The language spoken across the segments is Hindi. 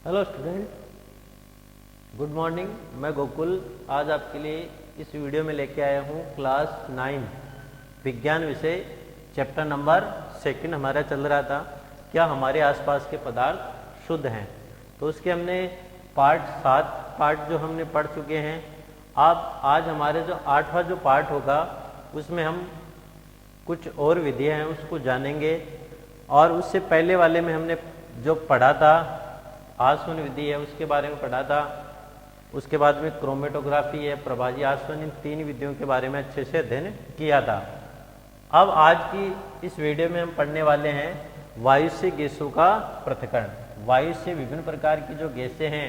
Hello student, good morning. मैं गोकुल आज आपके लिए इस वीडियो में लेके आया हूँ क्लास 9 विज्ञान विषय चैप्टर नंबर 2 हमारा चल रहा था। क्या हमारे आसपास के पदार्थ शुद्ध हैं? तो उसके हमने पार्ट जो हमने पढ़ चुके हैं। अब आज हमारे जो 8वां जो पार्ट होगा उसमें हम कुछ और विधियाँ हैं उसको जानेंगे। और उससे पहले वाले में हमने जो पढ़ा था आसवन विधि है उसके बारे में पढ़ा था। उसके बाद में क्रोमेटोग्राफी है, प्रभाजी आसवन, इन 3 विधियों के बारे में अच्छे से अध्ययन किया था। अब आज की इस वीडियो में हम पढ़ने वाले हैं वायु से गैसों का पृथक्करण। वायु से विभिन्न प्रकार की जो गैसें हैं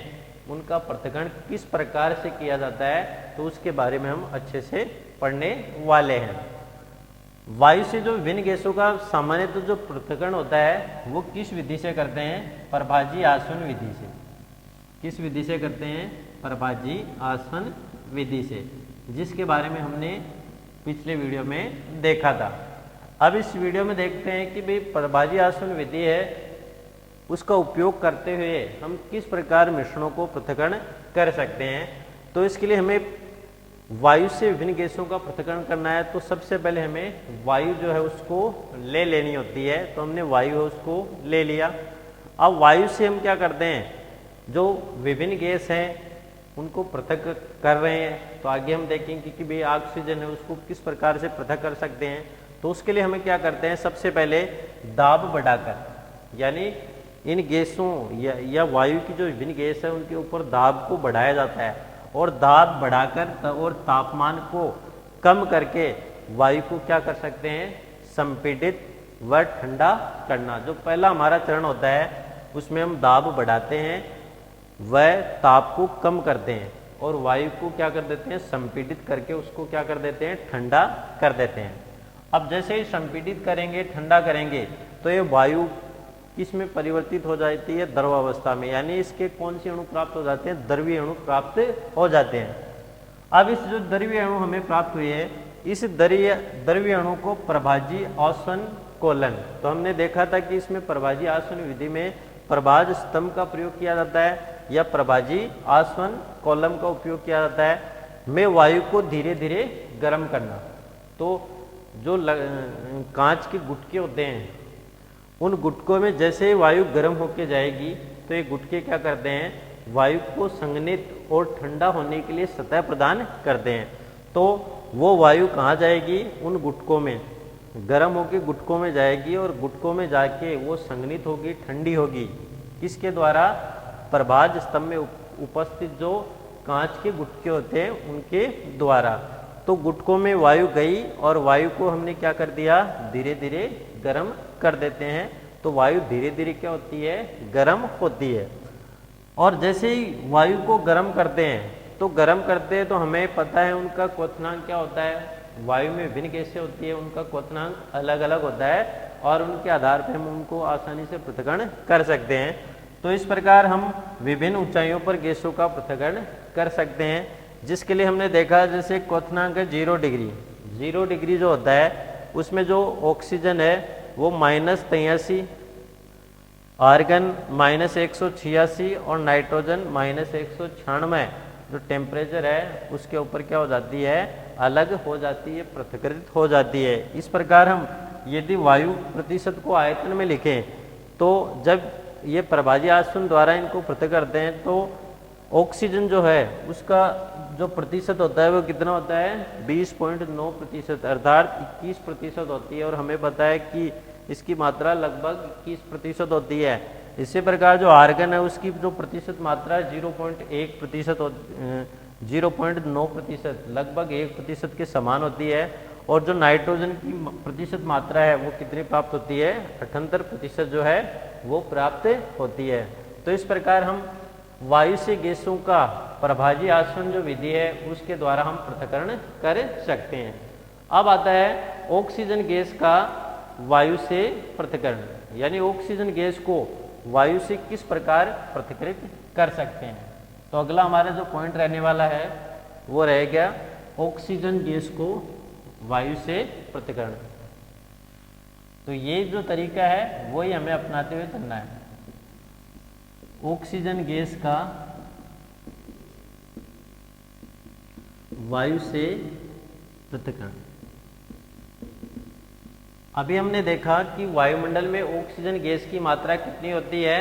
उनका पृथक्करण किस प्रकार से किया जाता है, तो उसके बारे में हम अच्छे से पढ़ने वाले हैं। वायु से जो विभिन्न गैसों का सामान्यतः जो पृथक्करण होता है वो किस विधि से करते हैं? प्रभाजी आसवन विधि से। किस विधि से करते हैं? प्रभाजी आसवन विधि से, जिसके बारे में हमने पिछले वीडियो में देखा था। अब इस वीडियो में देखते हैं कि भाई प्रभाजी आसवन विधि है उसका उपयोग करते हुए हम किस प्रकार मिश्रणों को पृथक्करण कर सकते हैं। तो इसके लिए हमें वायु से विभिन्न गैसों का पृथक्करण करना है, तो सबसे पहले हमें वायु जो है उसको ले लेनी होती है। तो हमने वायु है उसको ले लिया। अब वायु से हम क्या करते हैं, जो विभिन्न गैस हैं उनको पृथक कर रहे हैं। तो आगे हम देखेंगे कि भाई ऑक्सीजन है उसको किस प्रकार से पृथक कर सकते हैं। तो उसके लिए हमें क्या करते हैं, सबसे पहले दाब बढ़ाकर, यानी इन गैसों या वायु की जो विभिन्न गैस है उनके ऊपर दाब को बढ़ाया जाता है और दाब बढ़ाकर और तापमान को कम करके वायु को क्या कर सकते हैं, संपीड़ित व ठंडा करना। जो पहला हमारा चरण होता है उसमें हम दाब बढ़ाते हैं व ताप को कम करते हैं और वायु को क्या कर देते हैं, संपीड़ित करके उसको क्या कर देते हैं, ठंडा कर देते हैं। अब जैसे ही संपीड़ित करेंगे, ठंडा करेंगे, तो ये वायु किसमें परिवर्तित हो जाती है, द्रवावस्था में, यानी इसके कौन से अणु प्राप्त हो जाते हैं, द्रवीय अणु प्राप्त हो जाते हैं। अब इस जो द्रवीय अणु हमें प्राप्त हुए हैं, इस द्रवीय अणु को प्रभाजी आसवन कोलन, तो हमने देखा था कि इसमें प्रभाजी आसवन विधि में प्रभाज स्तंभ का प्रयोग किया जाता है या प्रभाजी आसवन कॉलम का उपयोग किया जाता है। में वायु को धीरे धीरे गर्म करना। तो जो कांच के गुटके होते हैं उन गुटकों में जैसे ही वायु गर्म होके जाएगी तो ये गुटके क्या करते हैं, वायु को संघनित और ठंडा होने के लिए सतह प्रदान करते हैं। तो वो वायु कहाँ जाएगी, उन गुटकों में, गर्म होके गुटकों में जाएगी और गुटकों में जाके वो संघनित होगी, ठंडी होगी। किसके द्वारा? प्रभाज स्तंभ में उपस्थित जो कांच के गुटके होते हैं उनके द्वारा। तो गुटकों में वायु गई और वायु को हमने क्या कर दिया, धीरे धीरे गर्म कर देते हैं। तो वायु धीरे धीरे क्या होती है, गर्म होती है। और जैसे ही वायु को गर्म करते हैं, तो गर्म करते हैं तो हमें पता है उनका क्वथनांक क्या होता है। वायु में विभिन्न गैसें होती है, उनका क्वथनांक अलग अलग होता है और उनके आधार पर हम उनको आसानी से पृथक्करण कर सकते हैं। तो इस प्रकार हम विभिन्न ऊंचाइयों पर गैसों का पृथक्करण कर सकते हैं, जिसके लिए हमने देखा जैसे क्वथनांक है 0 डिग्री। 0 डिग्री जो होता है उसमें जो ऑक्सीजन है वो -83, आर्गन -186 और नाइट्रोजन -196 जो टेम्परेचर है उसके ऊपर क्या हो जाती है, अलग हो जाती है, पृथक्कृत हो जाती है। इस प्रकार हम यदि वायु प्रतिशत को आयतन में लिखें तो जब ये प्रभाजी आसवन द्वारा इनको पृथक करते हैं तो ऑक्सीजन जो है उसका जो प्रतिशत होता है वो कितना होता है, 20.9%, अर्थात 21% होती है। और हमें पता है कि इसकी मात्रा लगभग 21% होती है। इसी प्रकार जो आर्गन है उसकी जो प्रतिशत मात्रा 0.1%, 0.9%, लगभग 1% के समान होती है। और जो नाइट्रोजन की प्रतिशत मात्रा है वो कितनी प्राप्त होती है, 78% जो है वो प्राप्त होती है। तो इस प्रकार हम वायु से गैसों का प्रभाजी आसवन जो विधि है उसके द्वारा हम पृथक्करण कर सकते हैं। अब आता है ऑक्सीजन गैस का वायु से पृथक्करण, यानी ऑक्सीजन गैस को वायु से किस प्रकार पृथक्कृत कर सकते हैं। तो अगला हमारा जो पॉइंट रहने वाला है वो रहेगा ऑक्सीजन गैस को वायु से पृथक्करण। तो ये जो तरीका है वही हमें अपनाते हुए चलना है। ऑक्सीजन गैस का वायु से पृथक्करण। अभी हमने देखा कि वायुमंडल में ऑक्सीजन गैस की मात्रा कितनी होती है,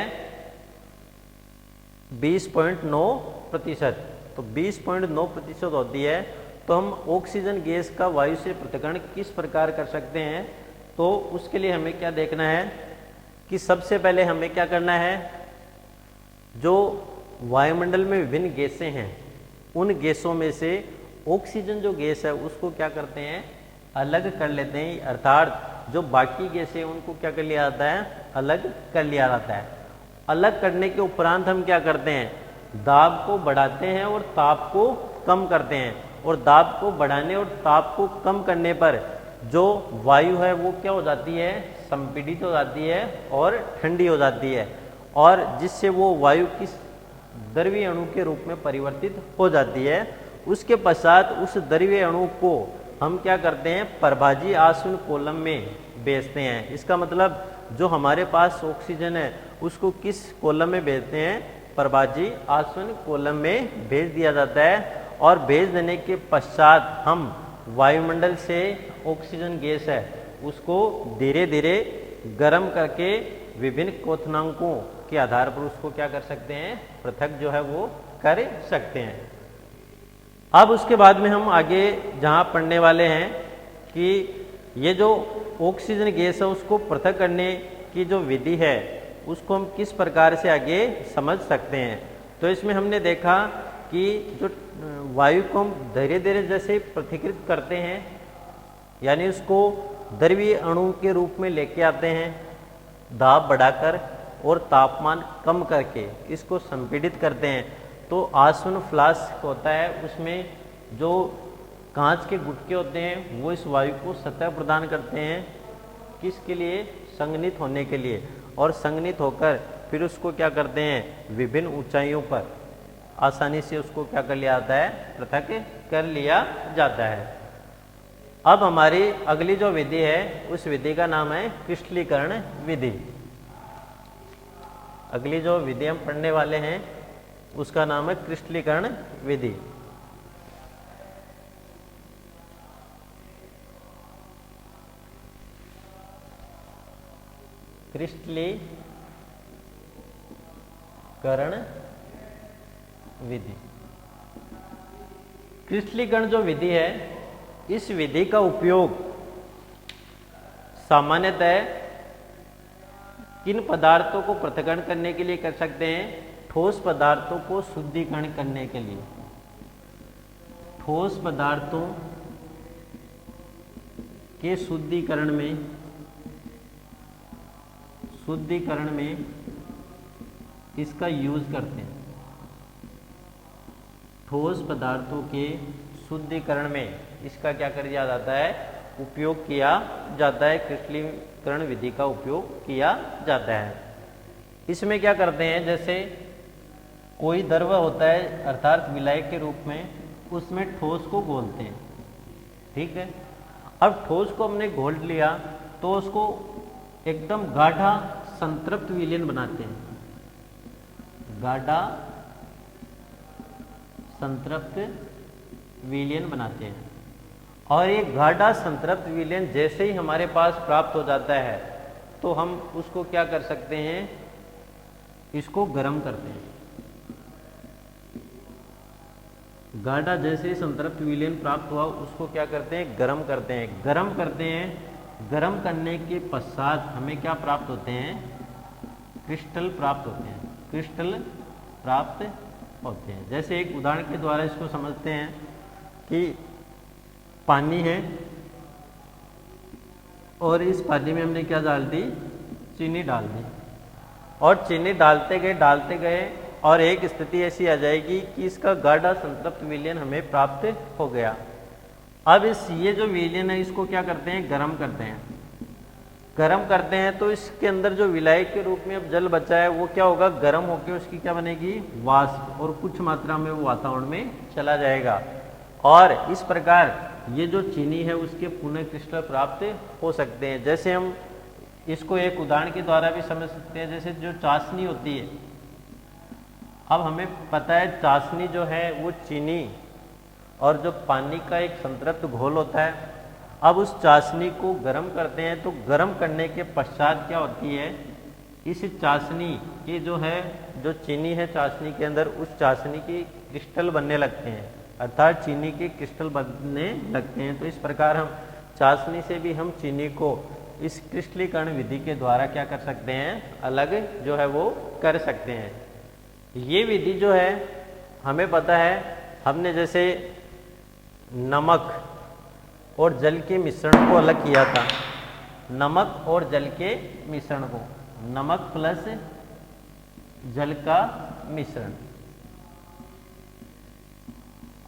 20.9%। तो 20.9% होती है। तो हम ऑक्सीजन गैस का वायु से पृथक्करण किस प्रकार कर सकते हैं, तो उसके लिए हमें क्या देखना है कि सबसे पहले हमें क्या करना है, जो वायुमंडल में विभिन्न गैसें हैं उन गैसों में से ऑक्सीजन जो गैस है उसको क्या करते हैं, अलग कर लेते हैं। अर्थात जो बाकी गैसें हैं उनको क्या कर लिया जाता है, अलग कर लिया जाता है। अलग करने के उपरांत हम क्या करते हैं, दाब को बढ़ाते हैं और ताप को कम करते हैं। और दाब को बढ़ाने और ताप को कम करने पर जो वायु है वो क्या हो जाती है, संपीड़ित हो जाती है और ठंडी हो जाती है, और जिससे वो वायु किस द्रव्य अणु के रूप में परिवर्तित हो जाती है। उसके पश्चात उस द्रव्य अणु को हम क्या करते हैं, परभाजी आसवन कॉलम में भेजते हैं। इसका मतलब जो हमारे पास ऑक्सीजन है उसको किस कॉलम में भेजते हैं, परभाजी आसवन कॉलम में भेज दिया जाता है। और भेज देने के पश्चात हम वायुमंडल से ऑक्सीजन गैस है उसको धीरे धीरे गर्म करके विभिन्न क्वथनांकों के आधार पर उसको क्या कर सकते हैं, पृथक जो है वो कर सकते हैं। अब उसके बाद में हम आगे जहाँ पढ़ने वाले हैं कि ये जो ऑक्सीजन गैस है उसको पृथक करने की जो विधि है उसको हम किस प्रकार से आगे समझ सकते हैं। तो इसमें हमने देखा कि जो वायु को हम धीरे धीरे जैसे पृथक्कृत करते हैं, यानी उसको द्रवीय अणु के रूप में लेके आते हैं, दाब बढ़ाकर और तापमान कम करके इसको संपीड़ित करते हैं। तो आसवन फ्लास्क होता है, उसमें जो कांच के गुटके होते हैं वो इस वायु को सतह प्रदान करते हैं, किसके लिए, संघनित होने के लिए। और संघनित होकर फिर उसको क्या करते हैं, विभिन्न ऊंचाइयों पर आसानी से उसको क्या कर लिया जाता है, पृथक कर लिया जाता है। अब हमारी अगली जो विधि है उस विधि का नाम है क्रिस्टलीकरण विधि। अगली जो विधि हम पढ़ने वाले हैं उसका नाम है क्रिस्टलीकरण विधि। क्रिस्टलीकरण विधि। क्रिस्टलीकरण जो विधि है, इस विधि का उपयोग सामान्यतः किन पदार्थों को पृथक्करण करने के लिए कर सकते हैं, ठोस पदार्थों को शुद्धिकरण करने के लिए। ठोस पदार्थों के शुद्धिकरण में इसका यूज करते हैं। ठोस पदार्थों के शुद्धिकरण में इसका क्या कर दिया जाता है, उपयोग किया जाता है। क्रिस्टलीकरण विधि का उपयोग किया जाता है। इसमें क्या करते हैं, जैसे कोई द्रव होता है अर्थात विलायक के रूप में, उसमें ठोस को घोलते हैं, ठीक है। अब ठोस को हमने घोल लिया तो उसको एकदम गाढ़ा संतृप्त विलयन बनाते हैं, गाढ़ा संतृप्त विलयन बनाते हैं। और ये गाढ़ा संतृप्त विलयन जैसे ही हमारे पास प्राप्त हो जाता है तो हम उसको क्या कर सकते हैं, इसको गर्म करते हैं। गाढ़ा जैसे ही संतृप्त विलयन प्राप्त हुआ उसको क्या करते हैं, गर्म करते हैं। गर्म करते हैं, गर्म करने के पश्चात हमें क्या प्राप्त होते हैं, क्रिस्टल प्राप्त होते हैं। क्रिस्टल प्राप्त होते हैं। जैसे एक उदाहरण के द्वारा इसको समझते हैं कि पानी है और इस पानी में हमने क्या डाल दी, चीनी डाल दी, और चीनी डालते गए और एक स्थिति ऐसी आ जाएगी कि इसका गाढ़ा संतृप्त विलयन हमें प्राप्त हो गया। अब ये जो विलयन है इसको क्या करते हैं, गर्म करते हैं। गर्म करते हैं तो इसके अंदर जो विलायक के रूप में अब जल बचा है वो क्या होगा, गर्म होकर उसकी क्या बनेगी, वाष्प, और कुछ मात्रा में वो वातावरण में चला जाएगा। और इस प्रकार ये जो चीनी है उसके पुनः क्रिस्टल प्राप्त हो सकते हैं। जैसे हम इसको एक उदाहरण के द्वारा भी समझ सकते हैं, जैसे जो चाशनी होती है, अब हमें पता है चाशनी जो है वो चीनी और जो पानी का एक संतृप्त घोल होता है। अब उस चाशनी को गर्म करते हैं, तो गर्म करने के पश्चात क्या होती है, इस चाशनी की जो है, जो चीनी है चाशनी के अंदर, उस चाशनी की क्रिस्टल बनने लगते हैं, अर्थात चीनी के क्रिस्टल बनने लगते हैं। तो इस प्रकार हम चाशनी से भी हम चीनी को इस क्रिस्टलीकरण विधि के द्वारा क्या कर सकते हैं, अलग जो है वो कर सकते हैं। ये विधि जो है हमें पता है, हमने जैसे नमक और जल के मिश्रण को अलग किया था, नमक और जल के मिश्रण को, नमक प्लस जल का मिश्रण।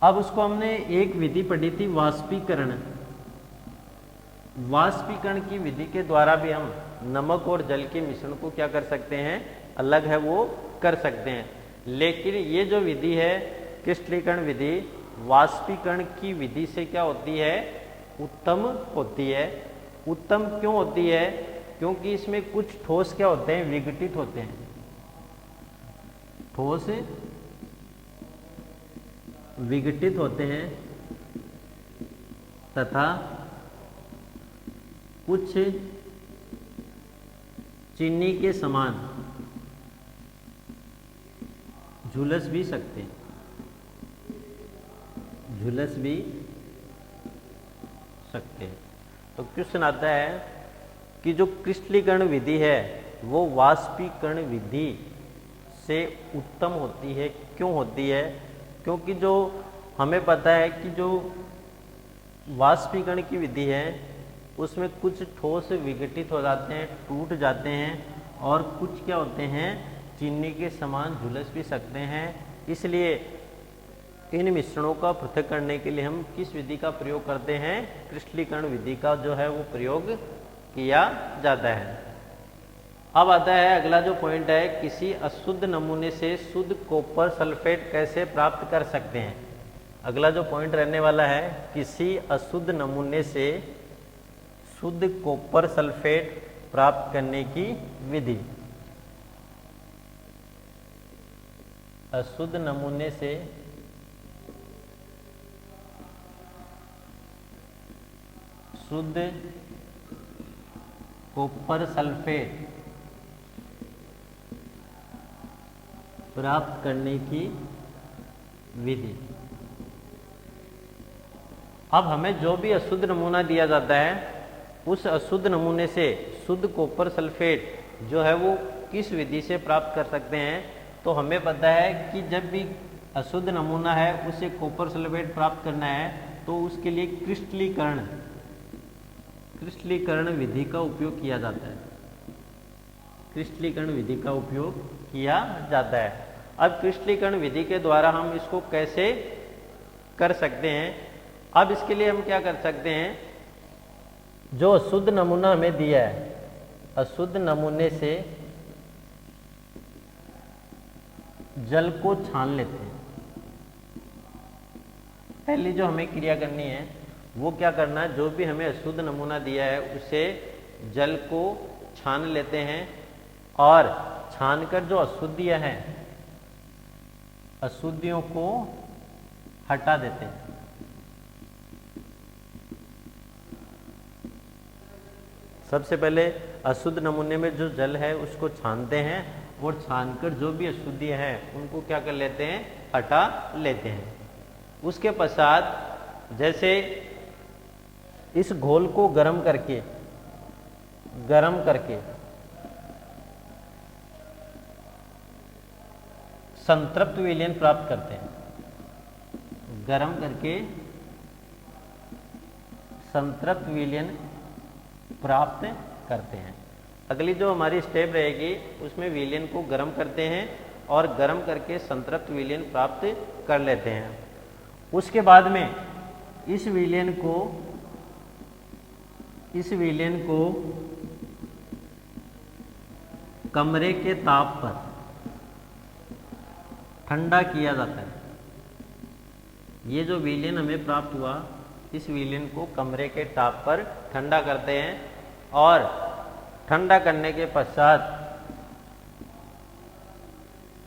अब उसको हमने एक विधि पढ़ी थी वाष्पीकरण। वाष्पीकरण की विधि के द्वारा भी हम नमक और जल के मिश्रण को क्या कर सकते हैं, अलग है वो कर सकते हैं। लेकिन ये जो विधि है क्रिस्टलीकरण विधि, वाष्पीकरण की विधि से क्या होती है, उत्तम होती है। उत्तम क्यों होती है, क्योंकि इसमें कुछ ठोस क्या होते हैं, विघटित होते हैं, ठोस विघटित होते हैं तथा कुछ चीनी के समान झुलस भी सकते हैं, झुलस भी सकते हैं। तो क्वेश्चन आता है कि जो क्रिस्टलीकरण विधि है वो वाष्पीकरण विधि से उत्तम होती है। क्यों होती है, क्योंकि जो हमें पता है कि जो वाष्पीकरण की विधि है उसमें कुछ ठोस विघटित हो जाते हैं, टूट जाते हैं, और कुछ क्या होते हैं, चीनी के समान झुलस भी सकते हैं। इसलिए इन मिश्रणों का पृथक करने के लिए हम किस विधि का प्रयोग करते हैं, क्रिस्टलीकरण विधि का जो है वो प्रयोग किया जाता है। अब आता है अगला जो पॉइंट है, किसी अशुद्ध नमूने से शुद्ध कॉपर सल्फेट कैसे प्राप्त कर सकते हैं। अगला जो पॉइंट रहने वाला है, किसी अशुद्ध नमूने से शुद्ध कॉपर सल्फेट प्राप्त करने की विधि। अशुद्ध नमूने से शुद्ध कॉपर सल्फेट प्राप्त करने की विधि। अब हमें जो भी अशुद्ध नमूना दिया जाता है, उस अशुद्ध नमूने से शुद्ध कॉपर सल्फेट जो है वो किस विधि से प्राप्त कर सकते हैं। तो हमें पता है कि जब भी अशुद्ध नमूना है उसे कॉपर सल्फेट प्राप्त करना है तो उसके लिए क्रिस्टलीकरण विधि का उपयोग किया जाता है, क्रिस्टलीकरण विधि का उपयोग किया जाता है। अब क्रिस्टलीकरण विधि के द्वारा हम इसको कैसे कर सकते हैं। अब इसके लिए हम क्या कर सकते हैं, जो अशुद्ध नमूना हमें दिया है, अशुद्ध नमूने से जल को छान लेते हैं। पहली जो हमें क्रिया करनी है वो क्या करना है, जो भी हमें अशुद्ध नमूना दिया है उसे जल को छान लेते हैं, और छानकर जो अशुद्धियां हैं, अशुद्धियों को हटा देते हैं। सबसे पहले अशुद्ध नमूने में जो जल है उसको छानते हैं, और छानकर जो भी अशुद्धियां हैं उनको क्या कर लेते हैं, हटा लेते हैं। उसके पश्चात जैसे इस घोल को गर्म करके संतृप्त विलयन प्राप्त करते हैं, गर्म करके संतृप्त विलयन प्राप्त करते हैं। अगली जो हमारी स्टेप रहेगी उसमें विलयन को गर्म करते हैं और गर्म करके संतृप्त विलयन प्राप्त कर लेते हैं। उसके बाद में इस विलयन को कमरे के ताप पर ठंडा किया जाता है। ये जो विलयन हमें प्राप्त हुआ, इस विलयन को कमरे के ताप पर ठंडा करते हैं, और ठंडा करने के पश्चात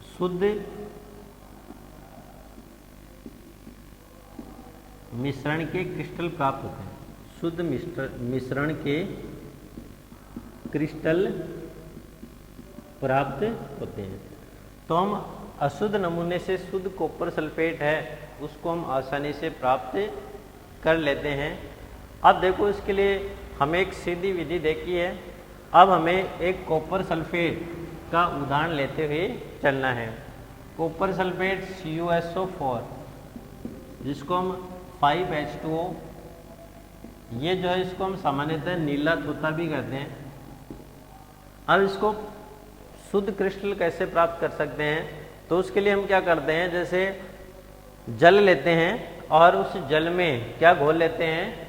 शुद्ध मिश्रण के क्रिस्टल प्राप्त होते हैं। शुद्ध मिश्रण के क्रिस्टल प्राप्त होते हैं। तो हम अशुद्ध नमूने से शुद्ध कॉपर सल्फेट है उसको हम आसानी से प्राप्त कर लेते हैं। अब देखो इसके लिए हमें एक सीधी विधि देखी है। अब हमें एक कॉपर सल्फेट का उदाहरण लेते हुए चलना है। कॉपर सल्फेट CuSO4 जिसको हम 5H2O, ये जो है इसको हम सामान्यतः नीला तोता भी कहते हैं। अब इसको शुद्ध क्रिस्टल कैसे प्राप्त कर सकते हैं, तो उसके लिए हम क्या करते हैं, जैसे जल लेते हैं और उस जल में क्या घोल लेते हैं,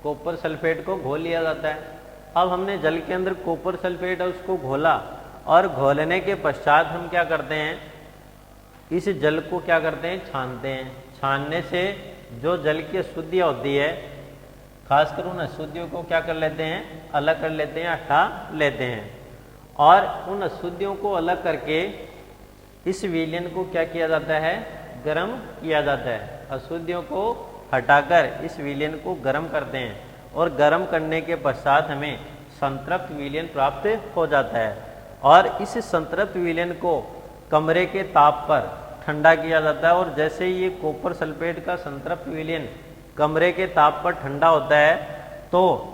कॉपर सल्फेट को घोल लिया जाता है। अब हमने जल के अंदर कॉपर सल्फेट है उसको घोला और घोलने के पश्चात हम क्या करते हैं, इस जल को क्या करते हैं, छानते हैं। छानने से जो जल की अशुद्धियाँ होती है, खासकर उन अशुद्धियों को क्या कर लेते हैं, अलग कर लेते हैं, हटा लेते हैं। और उन अशुद्धियों को अलग करके इस विलयन को क्या किया जाता है, गर्म किया जाता है। अशुद्धियों को हटाकर इस विलयन को गर्म करते हैं और गर्म करने के पश्चात हमें संतृप्त विलयन प्राप्त हो जाता है। और इस संतृप्त विलयन को कमरे के ताप पर ठंडा किया जाता है। और जैसे ये कॉपर सल्फेट का संतृप्त विलयन कमरे के ताप पर ठंडा होता है, तो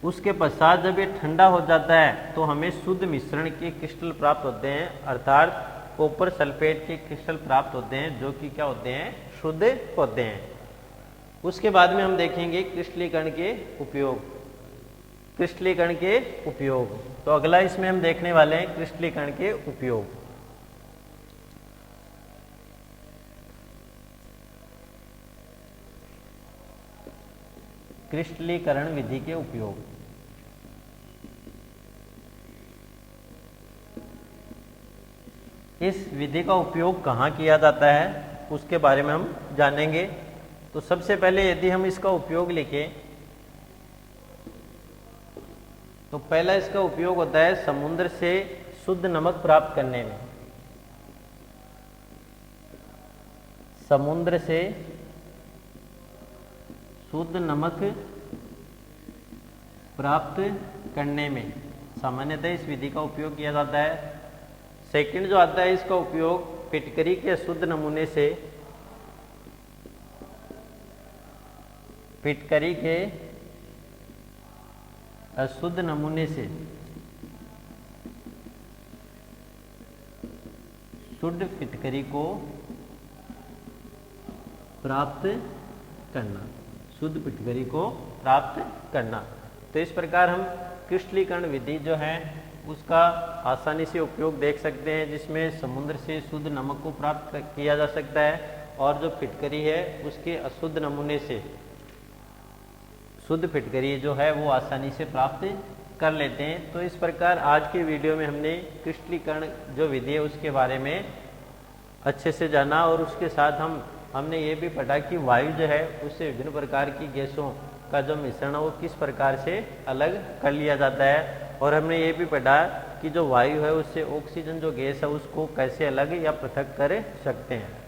उसके पश्चात जब ये ठंडा हो जाता है तो हमें शुद्ध मिश्रण के क्रिस्टल प्राप्त होते हैं, अर्थात कॉपर सल्फेट के क्रिस्टल प्राप्त होते हैं, जो कि क्या होते हैं, शुद्ध होते हैं। उसके बाद में हम देखेंगे क्रिस्टलीकरण के उपयोग। क्रिस्टलीकरण के उपयोग, तो अगला इसमें हम देखने वाले हैं क्रिस्टलीकरण के उपयोग। क्रिस्टलीकरण विधि के उपयोग। इस विधि का उपयोग कहाँ किया जाता है उसके बारे में हम जानेंगे। तो सबसे पहले यदि हम इसका उपयोग लिखें, तो पहला इसका उपयोग होता है समुद्र से शुद्ध नमक प्राप्त करने में। समुद्र से शुद्ध नमक प्राप्त करने में सामान्यतः इस विधि का उपयोग किया जाता है। सेकंड जो आता है इसका उपयोग फिटकरी के शुद्ध नमूने से, फिटकरी के अशुद्ध नमूने से शुद्ध फिटकरी को प्राप्त करना, शुद्ध फिटकरी को प्राप्त करना। तो इस प्रकार हम क्रिस्टलीकरण विधि जो है उसका आसानी से उपयोग देख सकते हैं, जिसमें समुद्र से शुद्ध नमक को प्राप्त किया जा सकता है और जो फिटकरी है उसके अशुद्ध नमूने से शुद्ध फिटकरी जो है वो आसानी से प्राप्त कर लेते हैं। तो इस प्रकार आज के वीडियो में हमने क्रिस्टलीकरण जो विधि है उसके बारे में अच्छे से जाना और उसके साथ हमने ये भी पढ़ा कि वायु जो है उससे विभिन्न प्रकार की गैसों का जो मिश्रण है वो किस प्रकार से अलग कर लिया जाता है। और हमने ये भी पढ़ा कि जो वायु है उससे ऑक्सीजन जो गैस है उसको कैसे अलग या पृथक कर सकते हैं।